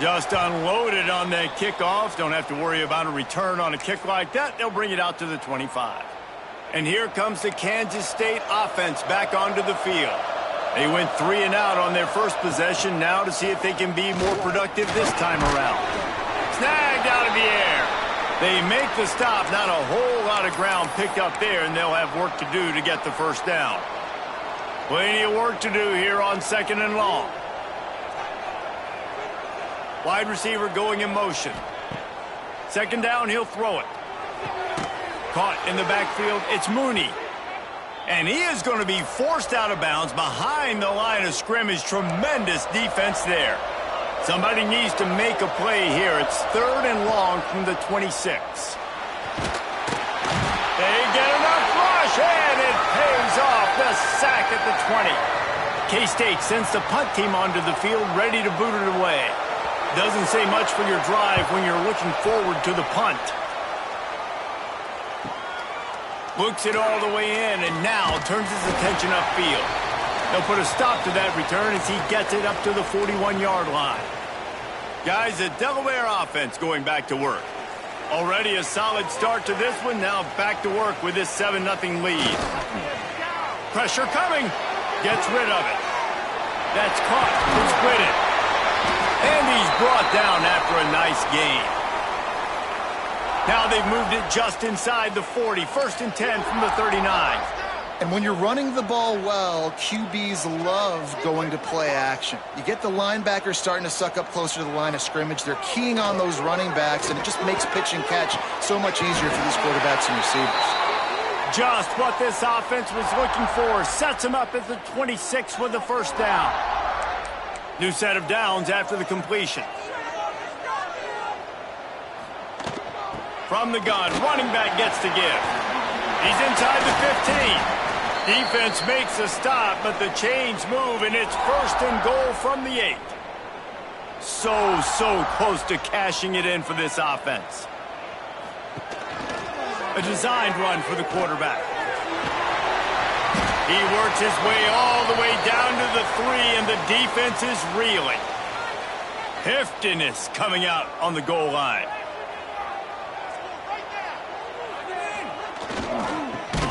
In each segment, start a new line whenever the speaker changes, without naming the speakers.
Just unloaded on that kickoff. Don't have to worry about a return on a kick like that. They'll bring it out to the 25. And here comes the Kansas State offense back onto the field. They went 3 and out on their first possession now to see if they can be more productive this time around. Snagged out of the air. They make the stop. Not a whole lot of ground picked up there, and they'll have work to do to get the first down. Plenty of work to do here on 2nd and long. Wide receiver going in motion. 2nd down, he'll throw it. Caught in the backfield, it's Mooney. And he is going to be forced out of bounds behind the line of scrimmage. Tremendous defense there. Somebody needs to make a play here. It's 3rd and long from the 26. They get enough rush, and it pays off. The sack at the 20. K-State sends the punt team onto the field, ready to boot it away. Doesn't say much for your drive when you're looking forward to the punt. Looks it all the way in, and now turns his attention upfield. They'll put a stop to that return as he gets it up to the 41-yard line. Guys, the Delaware offense going back to work. Already a solid start to this one. Now back to work with this 7-0 lead. Pressure coming. Gets rid of it. That's caught. It's split. And he's brought down after a nice gain. Now they've moved it just inside the 40. 1st and 10 from the 39.
And when you're running the ball well, QBs love going to play action. You get the linebackers starting to suck up closer to the line of scrimmage. They're keying on those running backs, and it just makes pitch and catch so much easier for these quarterbacks and receivers.
Just what this offense was looking for. Sets him up at the 26 with the first down. New set of downs after the completion. From the gun, running back gets to give. He's inside the 15. Defense makes a stop, but the chains move, and it's 1st and goal from the 8. So close to cashing it in for this offense. A designed run for the quarterback. He works his way all the way down to the 3, and the defense is reeling. Heftiness coming out on the goal line.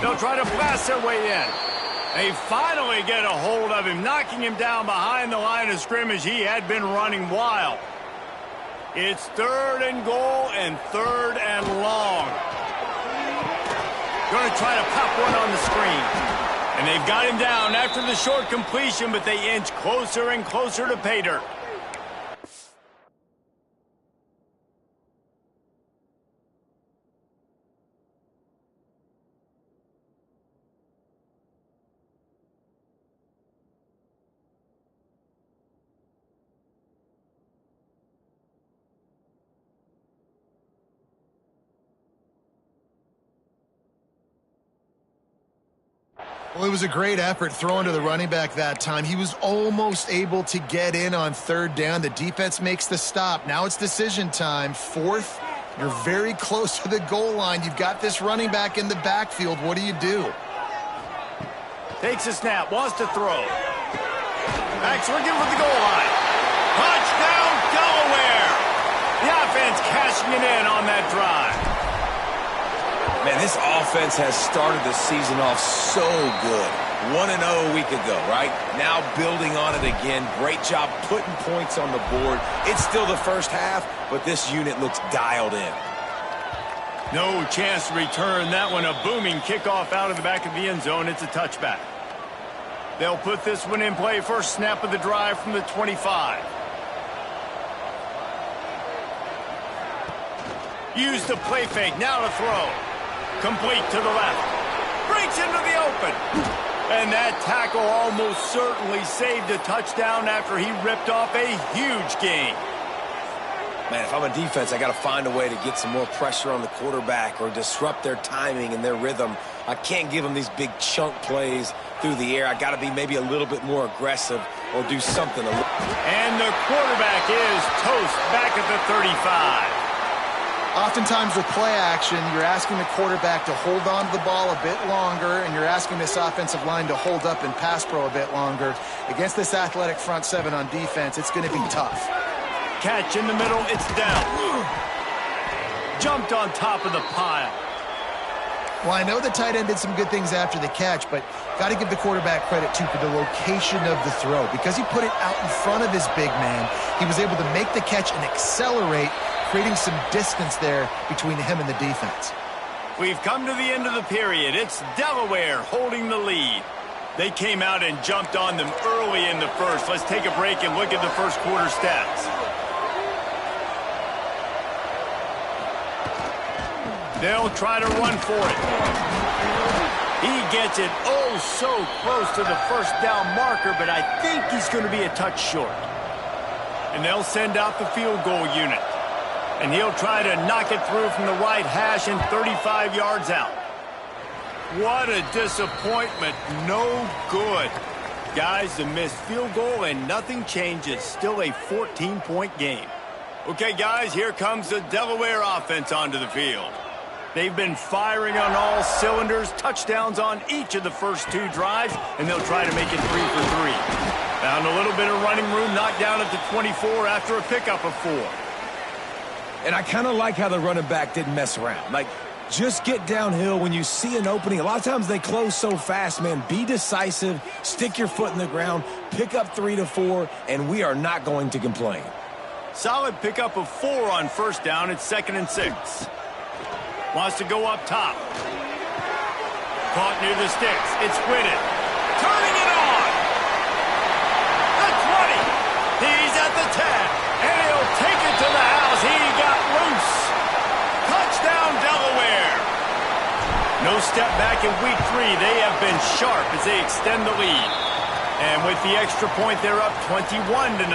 They'll try to blast their way in. They finally get a hold of him, knocking him down behind the line of scrimmage. He had been running wild. It's 3rd and goal and 3rd and long. Going to try to pop one on the screen. And they've got him down after the short completion, but they inch closer and closer to pay dirt.
Well, it was a great effort throwing to the running back that time. He was almost able to get in on 3rd down. The defense makes the stop. Now it's decision time. 4th, you're very close to the goal line. You've got this running back in the backfield. What do you do?
Takes a snap, wants to throw. Backs looking for the goal line. Touchdown, Delaware! The offense cashing it in on that drive.
Man, this offense has started the season off so good. 1-0 a week ago, right? Now building on it again. Great job putting points on the board. It's still the first half, but this unit looks dialed in.
No chance to return that one. A booming kickoff out of the back of the end zone. It's a touchback. They'll put this one in play. First snap of the drive from the 25. Use the play fake. Now to throw. Complete to the left. Breaks into the open. And that tackle almost certainly saved a touchdown after he ripped off a huge gain.
Man, if I'm a defense, I got to find a way to get some more pressure on the quarterback or disrupt their timing and their rhythm. I can't give them these big chunk plays through the air. I got to be maybe a little bit more aggressive or do something.
And the quarterback is toast back at the 35.
Oftentimes with play action, you're asking the quarterback to hold on to the ball a bit longer, and you're asking this offensive line to hold up in pass pro a bit longer. Against this athletic front 7 on defense, it's going to be tough.
catch in the middle. It's down. Jumped on top of the pile.
Well, I know the tight end did some good things after the catch, but got to give the quarterback credit, too, for the location of the throw. Because he put it out in front of his big man, he was able to make the catch and accelerate, creating some distance there between him and the defense.
We've come to the end of the period. It's Delaware holding the lead. They came out and jumped on them early in the first. Let's take a break and look at the first quarter stats. They'll try to run for it. He gets it oh so close to the first down marker, but I think he's going to be a touch short. And they'll send out the field goal unit. And he'll try to knock it through from the right hash and 35 yards out. What a disappointment. No good. Guys, the missed field goal and nothing changes. Still a 14-point game. Okay, guys, here comes the Delaware offense onto the field. They've been firing on all cylinders, touchdowns on each of the first two drives, and they'll try to make it 3 for 3. Found a little bit of running room, knocked down at the 24 after a pickup of 4.
And I kind of like how the running back didn't mess around. Like, just get downhill when you see an opening. A lot of times they close so fast, man. Be decisive, stick your foot in the ground, pick up 3 to 4, and we are not going to complain.
Solid pickup of 4 on first down. It's 2nd and 6. Wants to go up top. Caught near the sticks. It's Whitted. Turning it on. The 20. He's at the 10. And he'll take it to the house. He got loose. Touchdown, Delaware. No step back in week 3. They have been sharp as they extend the lead. And with the extra point, they're up 21-0.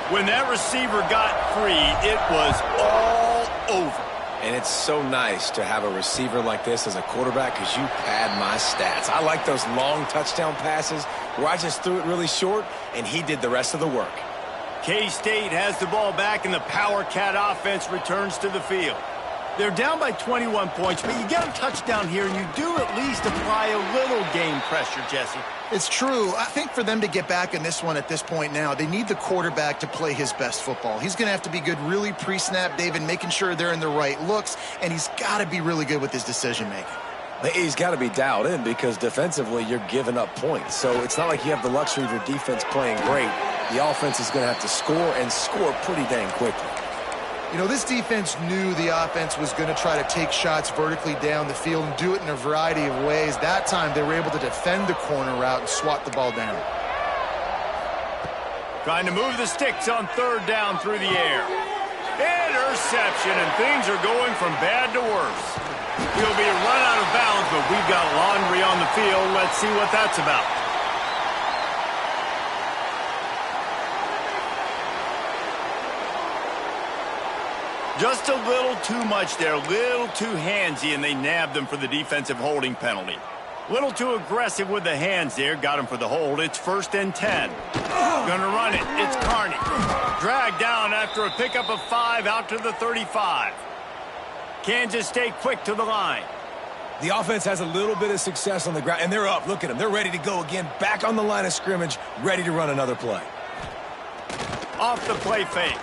When that receiver got free, it was all over.
And it's so nice to have a receiver like this as a quarterback because you pad my stats. I like those long touchdown passes where I just threw it really short and he did the rest of the work.
K-State has the ball back and the Power Cat offense returns to the field. They're down by 21 points, but you get a touchdown here and you do at least apply a little game pressure, Jesse.
It's true. I think for them to get back in this one at this point now, they need the quarterback to play his best football. He's going to have to be good really pre-snap, David, making sure they're in the right looks, and he's got to be really good with his decision-making.
He's got to be dialed in because defensively you're giving up points. So it's not like you have the luxury of your defense playing great. The offense is going to have to score and score pretty dang quickly.
You know, this defense knew the offense was going to try to take shots vertically down the field and do it in a variety of ways. That time, they were able to defend the corner route and swat the ball down.
Trying to move the sticks on 3rd down through the air. Interception, and things are going from bad to worse. He'll be run out of bounds, but we've got laundry on the field. Let's see what that's about. Just a little too much there, a little too handsy, and they nabbed them for the defensive holding penalty. A little too aggressive with the hands there, got him for the hold. It's 1st and 10. Gonna run it, it's Carney. Dragged down after a pickup of 5 out to the 35. Kansas State quick to the line.
The offense has a little bit of success on the ground, and they're up. Look at them. They're ready to go again, back on the line of scrimmage, ready to run another play.
Off the play fake.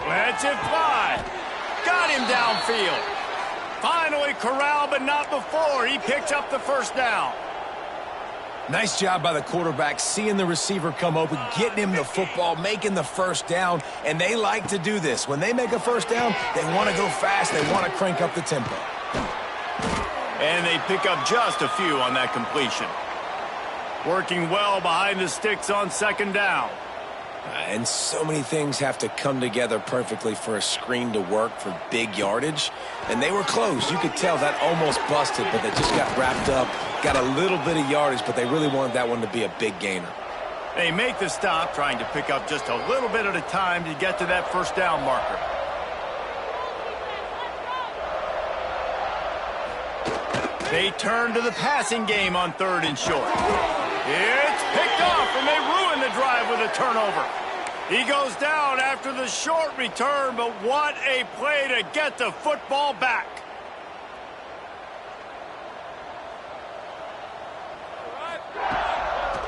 Lets it fly. Got him downfield. Finally corralled, but not before. He picks up the 1st down.
Nice job by the quarterback, seeing the receiver come open, getting him the football, making the 1st down, and they like to do this. When they make a 1st down, they want to go fast, they want to crank up the tempo.
And they pick up just a few on that completion. Working well behind the sticks on 2nd down.
And so many things have to come together perfectly for a screen to work for big yardage. And they were close. You could tell that almost busted, but they just got wrapped up, got a little bit of yardage, but they really wanted that one to be a big gainer.
They make the stop, trying to pick up just a little bit at a time to get to that 1st down marker. They turn to the passing game on 3rd and short. It's picked off, and they ruin the drive with a turnover. He goes down after the short return, but what a play to get the football back.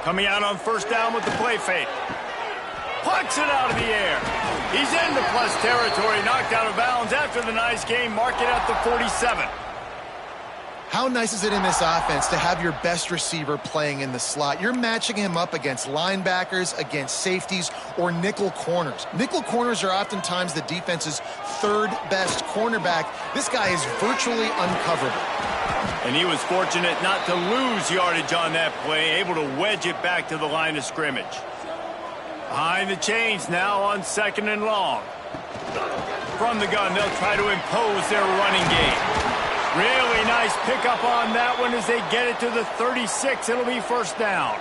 Coming out on 1st down with the play fake. Plucks it out of the air. He's into plus territory, knocked out of bounds after the nice game. Mark it at the 47.
How nice is it in this offense to have your best receiver playing in the slot? You're matching him up against linebackers, against safeties, or nickel corners. Nickel corners are oftentimes the defense's third best cornerback. This guy is virtually uncoverable.
And he was fortunate not to lose yardage on that play, able to wedge it back to the line of scrimmage. Behind the chains now on 2nd and long. From the gun, they'll try to impose their running game. Really nice pickup on that one as they get it to the 36. It'll be first down.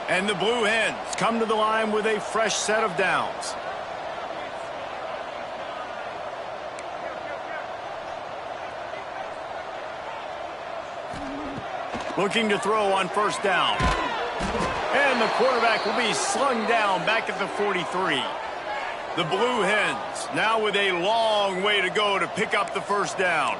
And the Blue Hens come to the line with a fresh set of downs. Looking to throw on first down. And the quarterback will be slung down back at the 43. The Blue Hens now with a long way to go to pick up the first down.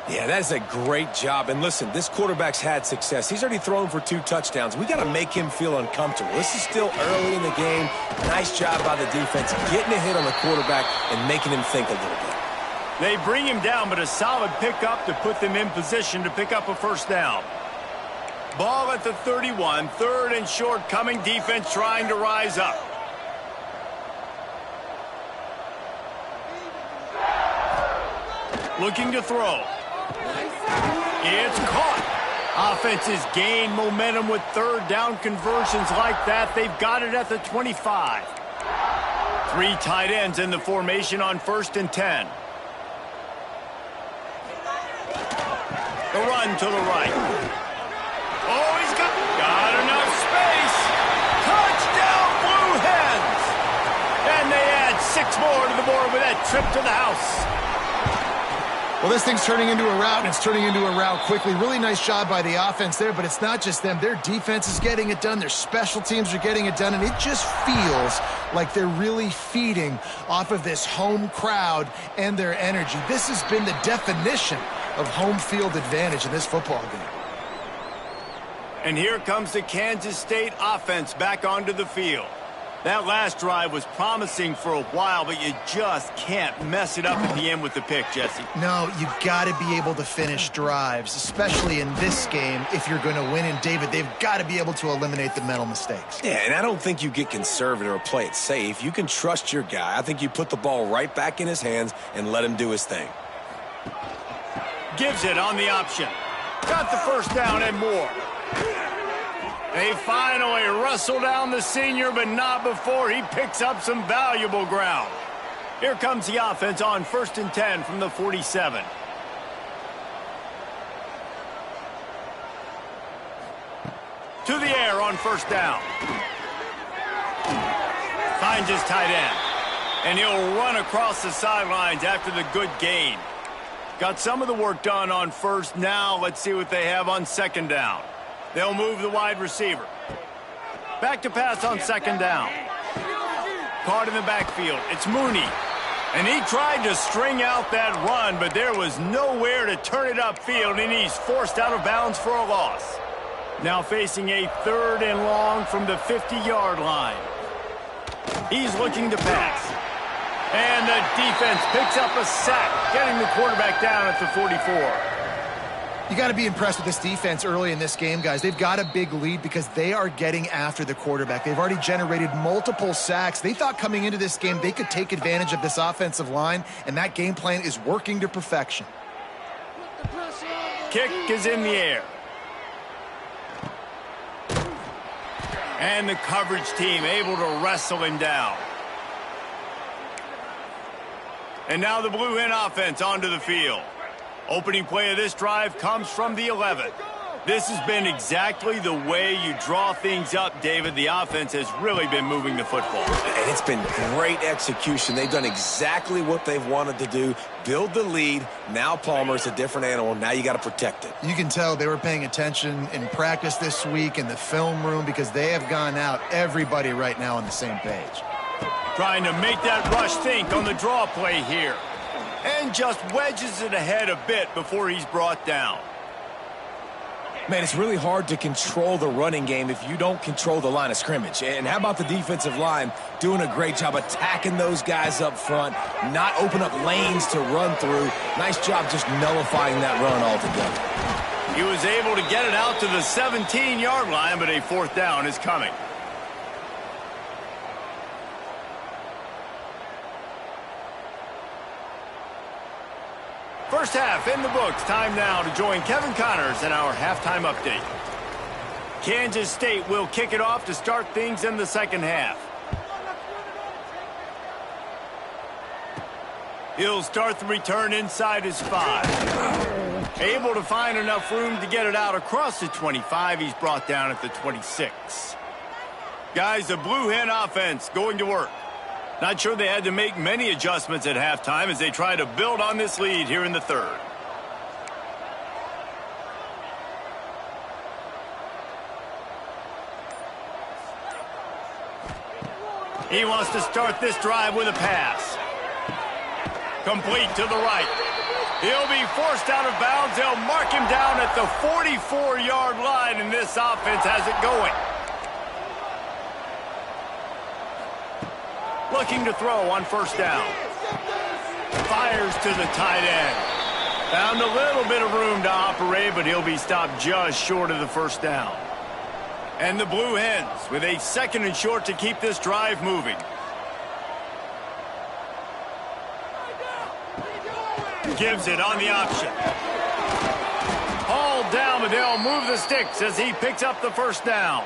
Yeah, that is a great job. And listen, this quarterback's had success. He's already thrown for 2 touchdowns. We got to make him feel uncomfortable. This is still early in the game. Nice job by the defense, getting a hit on the quarterback and making him think a little bit.
They bring him down, but a solid pickup to put them in position to pick up a first down. Ball at the 31, 3rd and short coming. Defense trying to rise up. Looking to throw. It's caught. Offenses gain momentum with 3rd down conversions like that. They've got it at the 25. 3 tight ends in the formation on 1st and 10. The run to the right. Oh, he's got enough space. Touchdown, Blue Hens. And they add 6 more to the board with that trip to the house.
Well, this thing's turning into a rout, and it's turning into a rout quickly. Really nice job by the offense there, but it's not just them. Their defense is getting it done. Their special teams are getting it done, and it just feels like they're really feeding off of this home crowd and their energy. This has been the definition of home field advantage in this football game.
And here comes the Kansas State offense back onto the field. That last drive was promising for a while, but you just can't mess it up at the end with the pick, Jesse.
No, you've got to be able to finish drives, especially in this game if you're going to win. And, David, they've got to be able to eliminate the mental mistakes.
Yeah, and I don't think you get conservative or play it safe. You can trust your guy. I think you put the ball right back in his hands and let him do his thing.
Gives it on the option. Got the first down and more. They finally wrestle down the senior, but not before he picks up some valuable ground. Here comes the offense on 1st and 10 from the 47. To the air on first down. Finds his tight end. And he'll run across the sidelines after the good gain. Got some of the work done on first. Now let's see what they have on 2nd down. They'll move the wide receiver. Back to pass on 2nd down. Caught in the backfield. It's Mooney. And he tried to string out that run, but there was nowhere to turn it upfield, and he's forced out of bounds for a loss. Now facing a 3rd and long from the 50-yard line. He's looking to pass. And the defense picks up a sack, getting the quarterback down at the 44.
You got to be impressed with this defense early in this game, guys. They've got a big lead because they are getting after the quarterback. They've already generated multiple sacks. They thought coming into this game they could take advantage of this offensive line, and that game plan is working to perfection.
Kick is in the air. And the coverage team able to wrestle him down. And now the Blue Hen offense onto the field. Opening play of this drive comes from the 11. This has been exactly the way you draw things up, David. The offense has really been moving the football.
And it's been great execution. They've done exactly what they've wanted to do. Build the lead. Now Palmer's a different animal. Now you got to protect it.
You can tell they were paying attention in practice this week in the film room because they have gone out, everybody right now on the same page.
Trying to make that rush think on the draw play here. And just wedges it ahead a bit before he's brought down.
Man, it's really hard to control the running game if you don't control the line of scrimmage. And how about the defensive line doing a great job attacking those guys up front, not open up lanes to run through. Nice job just nullifying that run altogether.
He was able to get it out to the 17-yard line, but a fourth down is coming. First half in the books. Time now to join Kevin Connors in our halftime update. Kansas State will kick it off to start things in the second half. He'll start the return inside his 5. Able to find enough room to get it out across the 25. He's brought down at the 26. Guys, the Blue Hen offense going to work. Not sure they had to make many adjustments at halftime as they try to build on this lead here in the third. He wants to start this drive with a pass. Complete to the right. He'll be forced out of bounds. They'll mark him down at the 44-yard line, and this offense has it going. Looking to throw on first down. Fires to the tight end. Found a little bit of room to operate, but he'll be stopped just short of the first down. And the Blue Hens with a second and short to keep this drive moving. Gives it on the option. Hauled down, but they'll move the sticks as he picks up the first down.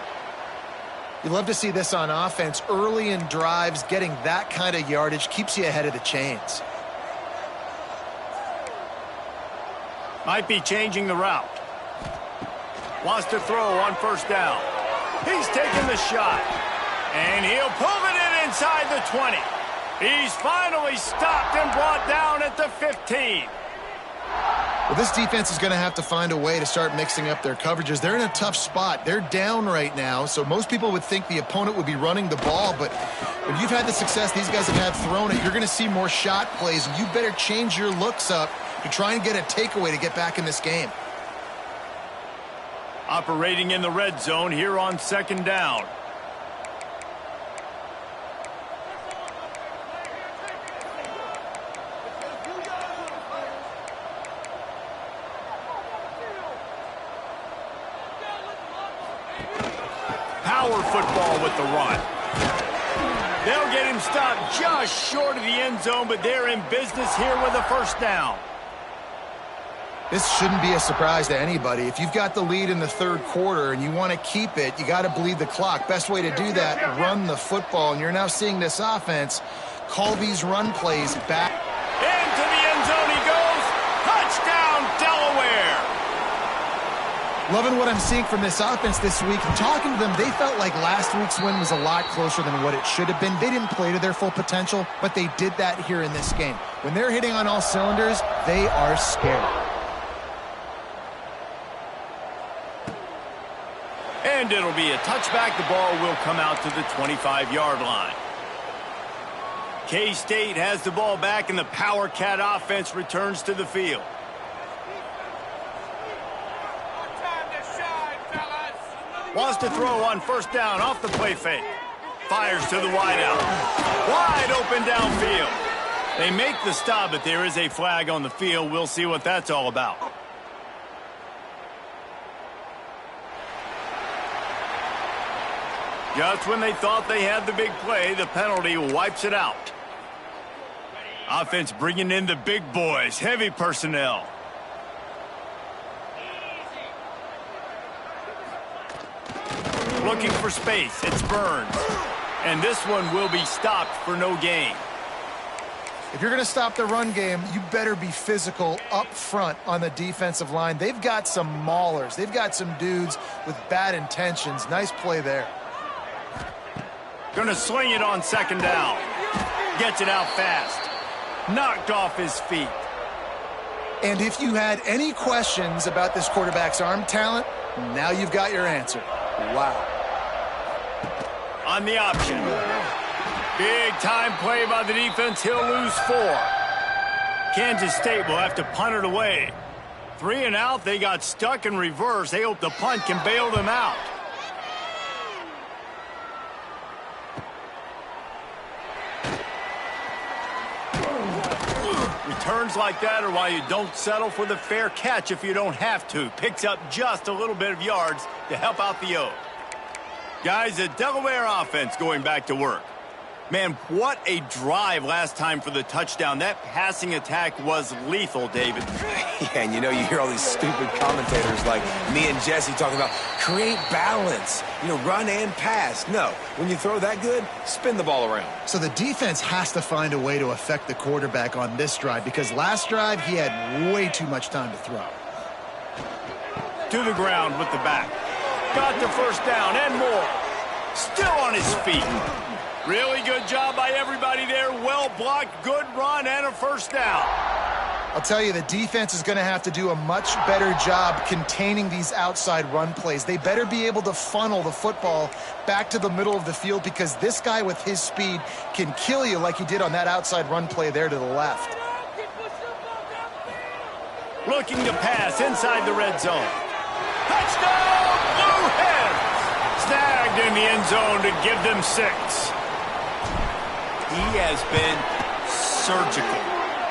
You love to see this on offense. Early in drives, getting that kind of yardage keeps you ahead of the chains.
Might be changing the route. Wants to throw on first down. He's taking the shot. And he'll pull it in inside the 20. He's finally stopped and brought down at the 15.
Well, this defense is going to have to find a way to start mixing up their coverages. They're in a tough spot. They're down right now, so most people would think the opponent would be running the ball, but when you've had the success these guys have had throwing it, you're going to see more shot plays. You better change your looks up to try and get a takeaway to get back in this game.
Operating in the red zone here on second down. Power football with the run. They'll get him stopped just short of the end zone, but they're in business here with a first down.
This shouldn't be a surprise to anybody. If you've got the lead in the third quarter and you want to keep it, you got to bleed the clock. Best way to do that, run the football. And you're now seeing this offense call these run plays back.
Into the end zone he goes. Touchdown, Delaware.
Loving what I'm seeing from this offense this week. Talking to them, they felt like last week's win was a lot closer than what it should have been. They didn't play to their full potential, but they did that here in this game. When they're hitting on all cylinders, they are scared.
And it'll be a touchback. The ball will come out to the 25-yard line. K-State has the ball back, and the Power Cat offense returns to the field. Wants to throw on first down off the play fake. Fires to the wideout. Wide open downfield. They make the stop, but there is a flag on the field. We'll see what that's all about. Just when they thought they had the big play, the penalty wipes it out. Offense bringing in the big boys, heavy personnel. Looking for space, it's Burns. And this one will be stopped for no gain.
If you're going to stop the run game, you better be physical up front on the defensive line. They've got some maulers. They've got some dudes with bad intentions. Nice play there.
Gonna sling it on second down. Gets it out fast. Knocked off his feet.
And if you had any questions about this quarterback's arm talent, now you've got your answer. Wow.
On the option. Big time play by the defense. He'll lose 4. Kansas State will have to punt it away. 3 and out, they got stuck in reverse. They hope the punt can bail them out. Returns like that are why you don't settle for the fair catch if you don't have to. Picks up just a little bit of yards to help out the Oak. Guys, the Delaware offense going back to work. Man, what a drive last time for the touchdown. That passing attack was lethal, David.
Yeah, and you know, you hear all these stupid commentators like me and Jesse talking about create balance, run and pass. No, when you throw that good, spin the ball around.
So the defense has to find a way to affect the quarterback on this drive because last drive he had way too much time to throw.
To the ground with the back. Got the first down and more. Still on his feet. Really good job by everybody there. Well blocked, good run, and a first down.
I'll tell you, the defense is going to have to do a much better job containing these outside run plays. They better be able to funnel the football back to the middle of the field because this guy with his speed can kill you like he did on that outside run play there to the left.
Looking to pass inside the red zone. Touchdown, Blue Hens! Snagged in the end zone to give them 6. He has been surgical.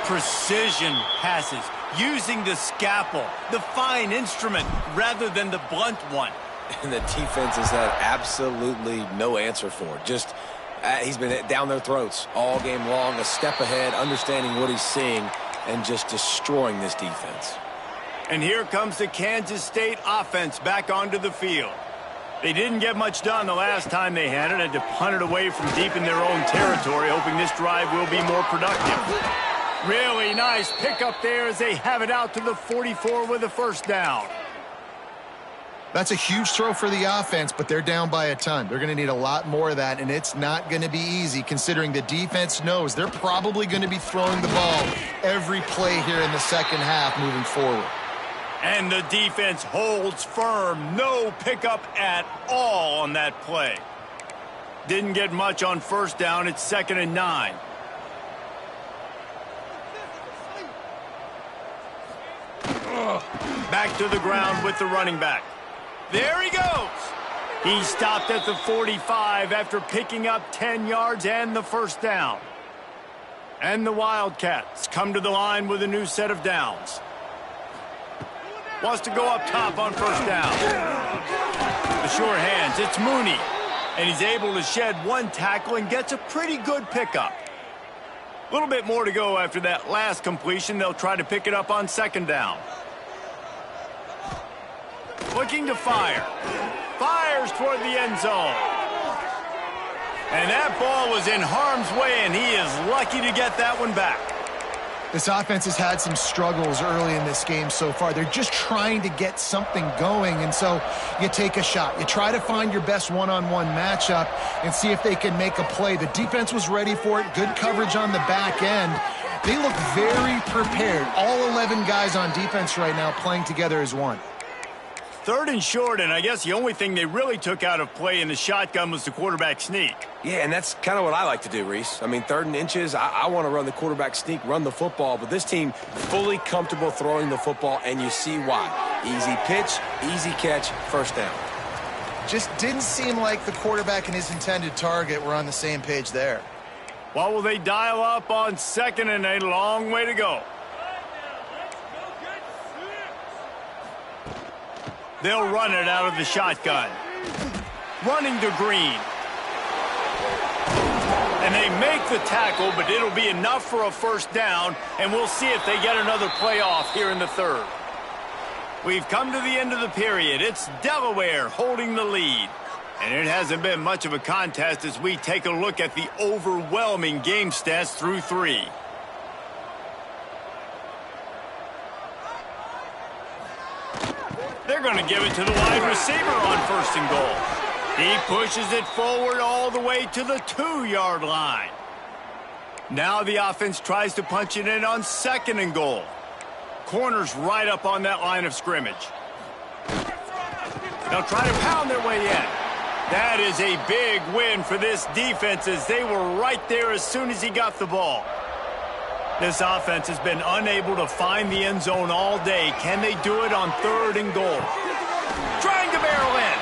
Precision passes, using the scalpel, the fine instrument, rather than the blunt one.
And the defense has had absolutely no answer for it. Just, he's been down their throats all game long, a step ahead, understanding what he's seeing, and just destroying this defense.
And here comes the Kansas State offense back onto the field. They didn't get much done the last time they had it, had to punt it away from deep in their own territory, hoping this drive will be more productive. Really nice pickup there as they have it out to the 44 with a first down.
That's a huge throw for the offense, but they're down by a ton. They're going to need a lot more of that, and it's not going to be easy considering the defense knows they're probably going to be throwing the ball every play here in the second half moving forward.
And the defense holds firm. No pickup at all on that play. Didn't get much on first down. It's 2nd and 9. Back to the ground with the running back. There he goes. He stopped at the 45 after picking up 10 yards and the first down. And the Wildcats come to the line with a new set of downs. Wants to go up top on first down. The sure hands, it's Mooney. And he's able to shed one tackle and gets a pretty good pickup. A little bit more to go after that last completion. They'll try to pick it up on 2nd down. Looking to fire. Fires toward the end zone. And that ball was in harm's way, and he is lucky to get that one back.
This offense has had some struggles early in this game so far. They're just trying to get something going, and so you take a shot. You try to find your best one-on-one matchup and see if they can make a play. The defense was ready for it. Good coverage on the back end. They look very prepared. All 11 guys on defense right now playing together as one.
3rd and short, and I guess the only thing they really took out of play in the shotgun was the quarterback sneak.
Yeah, and that's kind of what I like to do, Reese. I mean, 3rd and inches, I want to run the quarterback sneak, run the football, but this team fully comfortable throwing the football, and you see why. Easy pitch, easy catch, first down.
Just didn't seem like the quarterback and his intended target were on the same page there.
What will they dial up on 2nd and a long way to go? They'll run it out of the shotgun. Running to Green. And they make the tackle, but it'll be enough for a first down, and we'll see if they get another play off here in the 3rd. We've come to the end of the period. It's Delaware holding the lead. And it hasn't been much of a contest as we take a look at the overwhelming game stats through 3. They're going to give it to the wide receiver on 1st and goal. He pushes it forward all the way to the 2-yard line. Now the offense tries to punch it in on 2nd and goal. Corners right up on that line of scrimmage. They'll try to pound their way in. That is a big win for this defense as they were right there as soon as he got the ball. This offense has been unable to find the end zone all day. Can they do it on 3rd and goal? Trying to barrel in.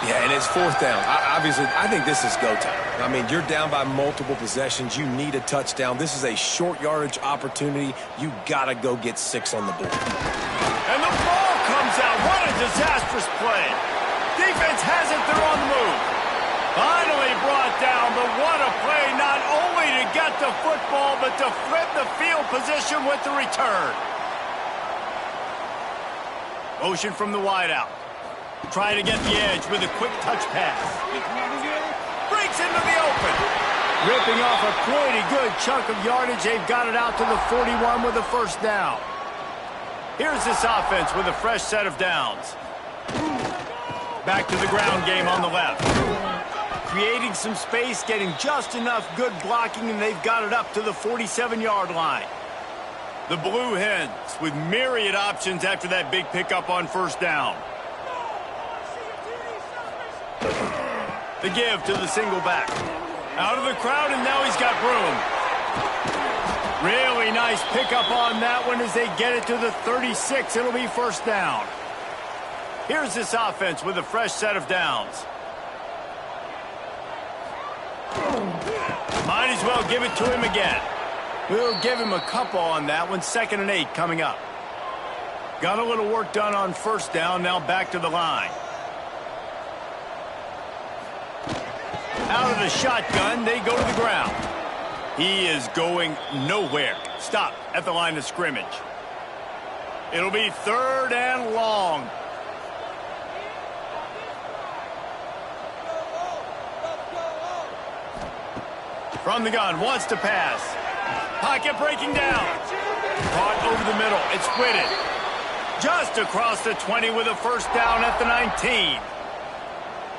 Yeah, and it's 4th down. Obviously, I think this is go time. I mean, you're down by multiple possessions. You need a touchdown. This is a short yardage opportunity. You got to go get 6 on the board.
And the ball comes out. What a disastrous play. Defense has it. They're on the move. Finally brought down, but what a play. Not only to get the football, but to flip the field position with the return. Motion from the wideout. Trying to get the edge with a quick touch pass. Breaks into the open. Ripping off a pretty good chunk of yardage. They've got it out to the 41 with a 1st down. Here's this offense with a fresh set of downs. Back to the ground game on the left. Creating some space, getting just enough good blocking, and they've got it up to the 47-yard line. The Blue Hens with myriad options after that big pickup on 1st down. The give to the single back. Out of the crowd, and now he's got room. Really nice pickup on that one as they get it to the 36. It'll be 1st down. Here's this offense with a fresh set of downs. Might as well give it to him again. We'll give him a couple on that one. 2nd and 8 coming up. Got a little work done on 1st down. Now back to the line. Out of the shotgun, they go to the ground. He is going nowhere. Stop at the line of scrimmage. It'll be 3rd and long. From the gun, wants to pass. Pocket breaking down. Caught over the middle. It's Whitted. Just across the 20 with a 1st down at the 19.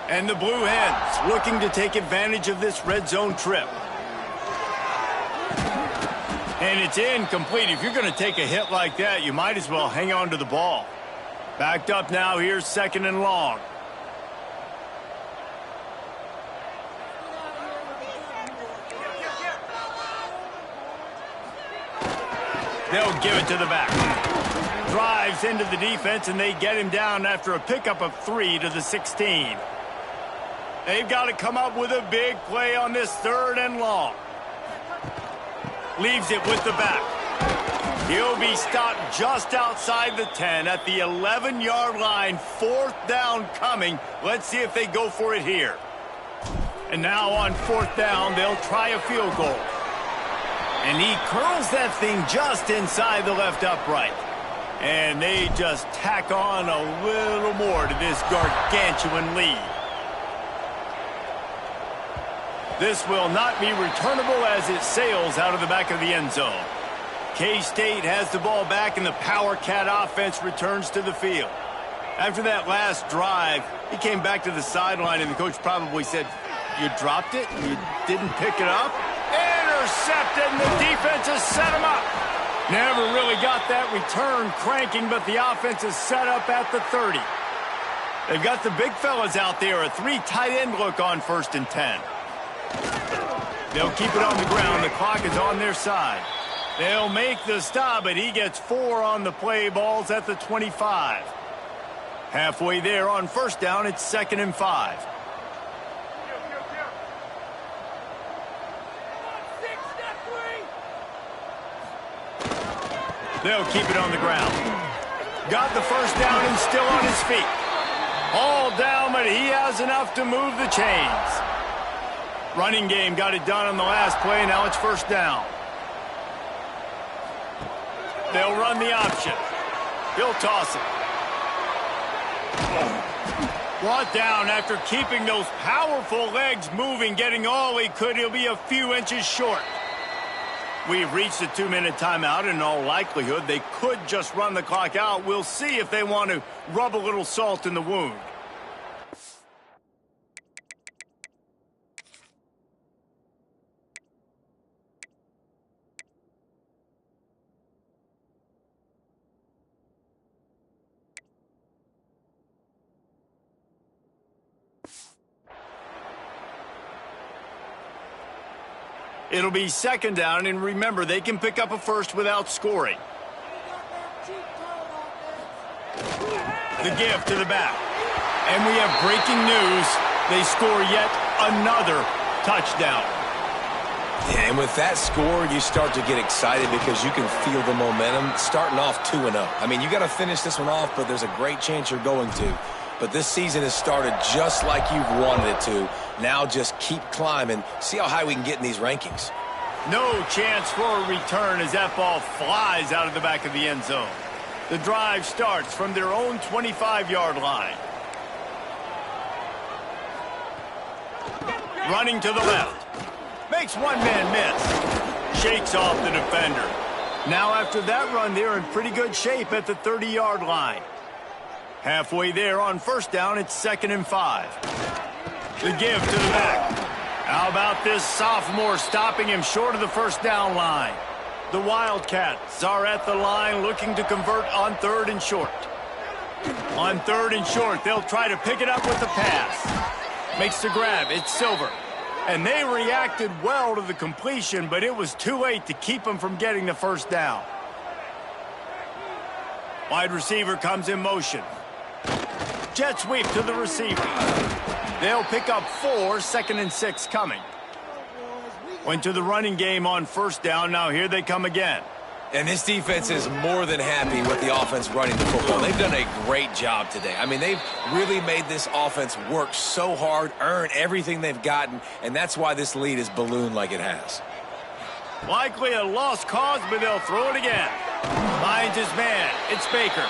And the Blue Hens looking to take advantage of this red zone trip. And it's incomplete. If you're going to take a hit like that, you might as well hang on to the ball. Backed up now. Here's 2nd and long. They'll give it to the back. Drives into the defense, and they get him down after a pickup of 3 to the 16. They've got to come up with a big play on this 3rd and long. Leaves it with the back. He'll be stopped just outside the 10 at the 11-yard line. 4th down coming. Let's see if they go for it here. And now on 4th down, they'll try a field goal. And he curls that thing just inside the left upright. And they just tack on a little more to this gargantuan lead. This will not be returnable as it sails out of the back of the end zone. K-State has the ball back, and the Power Cat offense returns to the field. After that last drive, he came back to the sideline, and the coach probably said, "You dropped it? You didn't pick it up?" Intercepted, and the defense has set him up. Never really got that return cranking, but the offense is set up at the 30. They've got the big fellas out there, a 3 tight end look on 1st and 10. They'll keep it on the ground. The clock is on their side. They'll make the stop, but he gets 4 on the play. Balls at the 25. Halfway there on 1st down, it's 2nd and 5. They'll keep it on the ground. Got the 1st down and still on his feet. All down, but he has enough to move the chains. Running game got it done on the last play. Now it's 1st down. They'll run the option. He'll toss it. Brought down after keeping those powerful legs moving, getting all he could. He'll be a few inches short. We've reached a 2-minute timeout, and in all likelihood, they could just run the clock out. We'll see if they want to rub a little salt in the wound. It'll be second down, and remember, they can pick up a first without scoring. The give to the back. And we have breaking news. They score yet another touchdown.
Yeah, and with that score, you start to get excited because you can feel the momentum starting off 2-0. I mean, you got to finish this one off, but there's a great chance you're going to. But this season has started just like you've wanted it to. Now just keep climbing. See how high we can get in these rankings.
No chance for a return as that ball flies out of the back of the end zone. The drive starts from their own 25-yard line. Running to the left. Makes one man miss. Shakes off the defender. Now after that run, they're in pretty good shape at the 30-yard line. Halfway there on first down, it's 2nd and 5. The give to the back. How about this sophomore stopping him short of the first down line? The Wildcats are at the line looking to convert on 3rd and short. On 3rd and short, they'll try to pick it up with the pass. Makes the grab. It's Silver. And they reacted well to the completion, but it was too late to keep them from getting the first down. Wide receiver comes in motion. Jet sweep to the receiver. They'll pick up 4, 2nd and 6 coming. Went to the running game on first down. Now here they come again.
And this defense is more than happy with the offense running the football. They've done a great job today. I mean, they've really made this offense work so hard, earn everything they've gotten, and that's why this lead is ballooned like it has.
Likely a lost cause, but they'll throw it again. Finds his man. It's Baker.